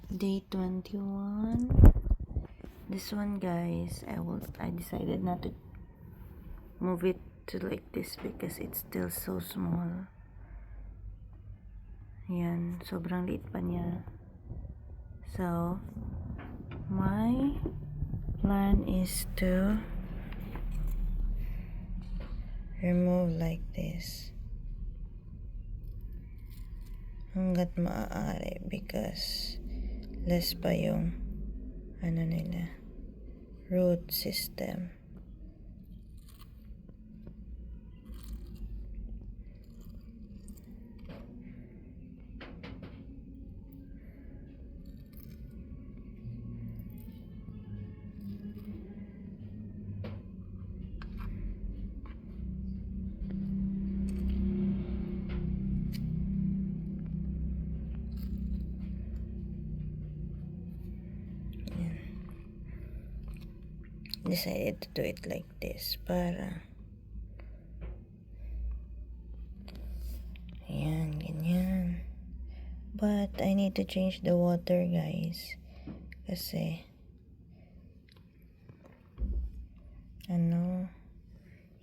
Day 21. This one, guys, I decided not to move it to like this because it's still so small. Yan, sobrang liit pa niya. So my plan is to remove like this hanggat maaari because less pa yung nila root system. Decided to do it like this para ayan, ganyan. But I need to change the water, guys, kasi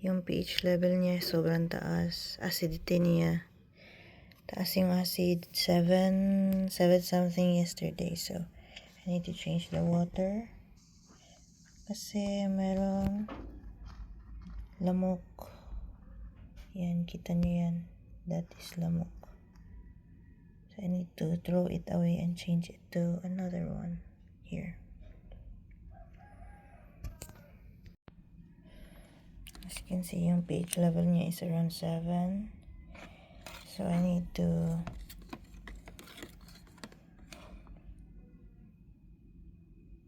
yung pH level niya sobrang taas. Acidity niya taas, yung acid 7 something yesterday, so I need to change the water kasi merong lamok. Yan, kita niyo yan, that is lamok. So I need to throw it away and change it to another one here. As you can see, yung pH level niya is around 7. So I need to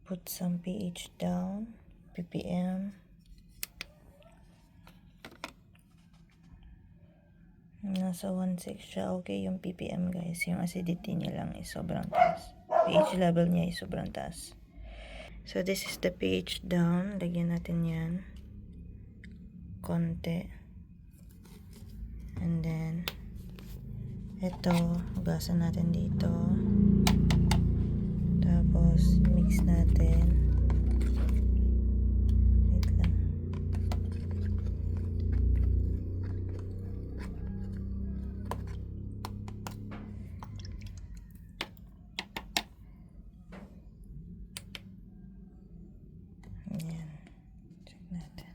put some pH down, ppm. Nasa 1.6 siya. Okay yung ppm, guys. Yung acidity niya lang is sobrang taas. pH level niya is sobrang taas. So this is the pH down. Lagyan natin yan konti. And then ito, hugasan natin dito. Tapos mix natin. Wait lang. Ayan. Check natin.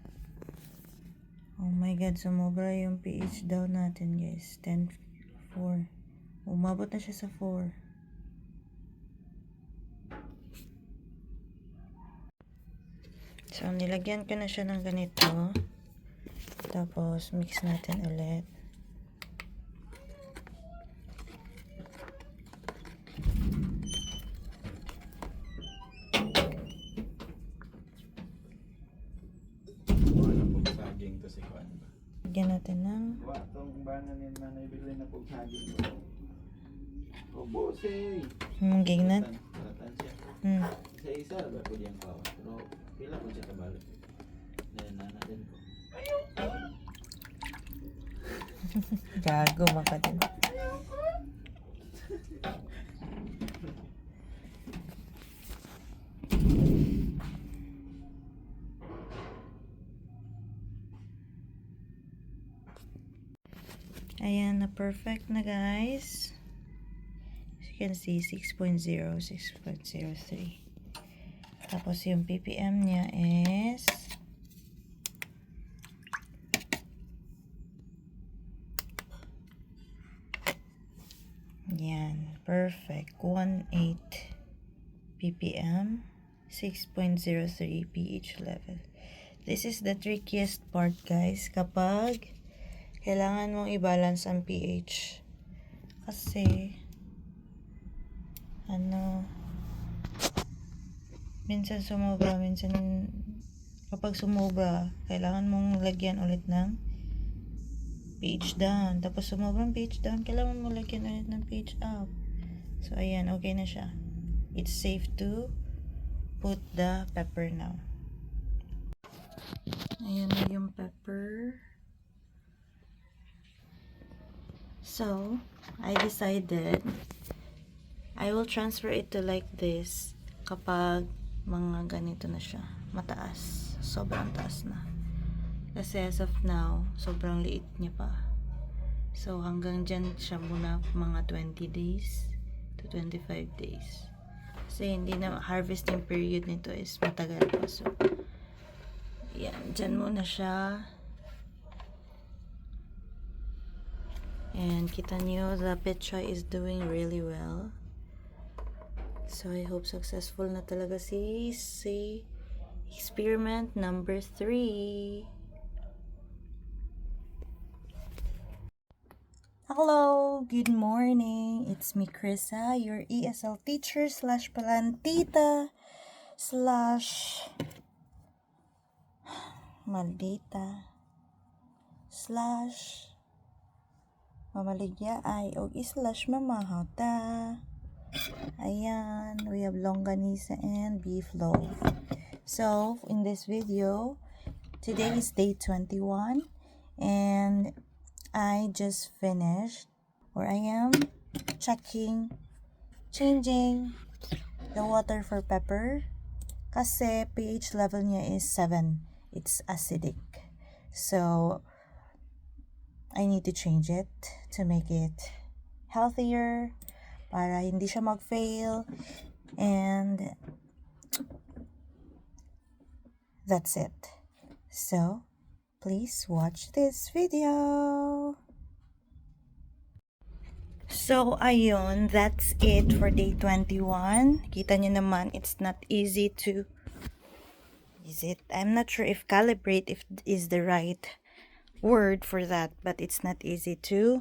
Oh my god, sumobra yung pH down natin, guys. 10.4. Umabot na siya sa 4. So, nilagyan ko na siya ng ganito. Tapos, mix natin ulit. Lagyan natin ng itong banan yan na naibili na pong saging. O bose. gignat. Balatan siya. Isa-isa ba po diyang kawan. Pero pila po siya kabalik. Dahil na natin ko. Gago makatin. Ayan, na perfect na, guys. As you can see, 6.0, 6.03. Tapos yung ppm niya is yan, perfect. 1.8 ppm, 6.03 pH level. This is the trickiest part, guys, kapag kailangan mong i-balance ang pH. Kasi, minsan sumobra, minsan kapag sumobra, kailangan mong lagyan ulit ng pH down. Tapos sumobrang pH down, kailangan mong lagyan ulit ng pH up. So, ayan, okay na siya. It's safe to put the pepper now. Ayan na yung pepper. So, I decided I will transfer it to like this kapag mga ganito na siya. Mataas. Sobrang taas na. Kasi as of now, sobrang liit niya pa. So, hanggang dyan siya muna mga 20 days to 25 days. Kasi hindi na harvesting period nito is matagal pa. So, yan. Dyan muna siya. And kita nyo, the petchoy is doing really well. So, I hope successful na talaga si experiment number 3. Hello, good morning. It's me, Krissa, your ESL teacher slash palantita slash maldita slash mamaligya ay og slash mamahawta. Ayan, we have longanisa and beef loaf. So, in this video, today is day 21 and I just finished, or I am changing the water for pepper kasi pH level niya is 7. It's acidic. So, I need to change it to make it healthier para hindi siya mag-fail. And that's it. So, please watch this video. So, ayun, that's it for day 21. Kita nyo naman, it's not easy to, I'm not sure if calibrate is the right word for that, but it's not easy to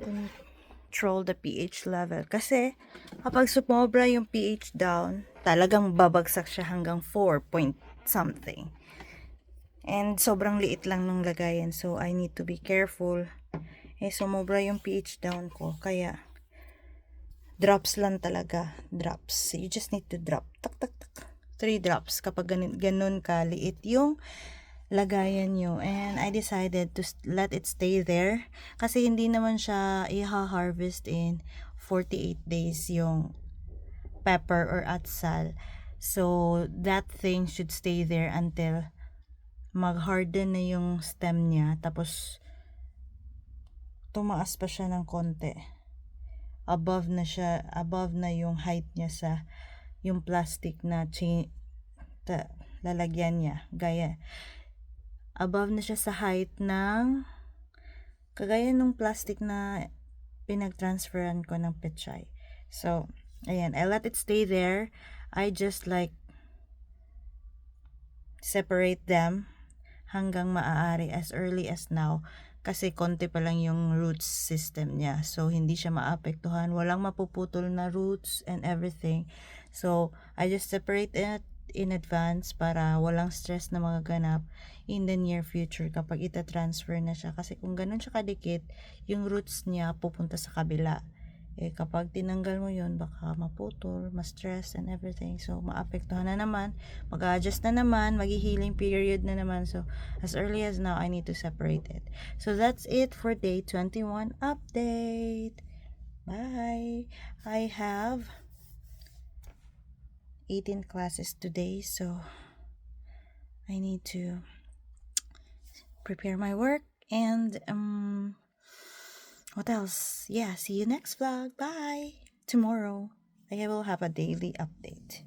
control the pH level. Kasi, kapag sumobra yung pH down, talagang babagsak siya hanggang 4 point something. And sobrang liit lang ng lagayan, so I need to be careful. Sumobra yung pH down ko, kaya drops lang talaga. Drops. You just need to drop. Tak, tak, tak. 3 drops kapag ganun kaliit yung lagayan nyo. And I decided to let it stay there. Kasi hindi naman siya i-harvest in 48 days yung pepper or atsal. So, that thing should stay there until mag-harden na yung stem niya. Tapos, tumaas pa siya ng konti. Above na yung height niya sa yung plastic na lalagyan niya. Above na siya sa height ng kagaya ng plastic na pinag-transferan ko ng petchay. So, ayan, I let it stay there. I just like separate them hanggang maaari as early as now. Kasi konti pa lang yung roots system niya. So, hindi siya maapektuhan. Walang mapuputol na roots and everything. So, I just separate it in advance para walang stress na magaganap in the near future kapag ita-transfer na siya. Kasi kung ganun siya kadikit, yung roots niya pupunta sa kabila. Kapag tinanggal mo yun, baka maputol, ma-stress and everything. So, maapektuhan na naman. Mag-adjust na naman. Mag-healing period na naman. So, as early as now, I need to separate it. So, that's it for day 21 update. Bye! I have 18 classes today. So, I need to prepare my work. And, what else? Yeah, see you next vlog. Bye. Tomorrow, I will have a daily update.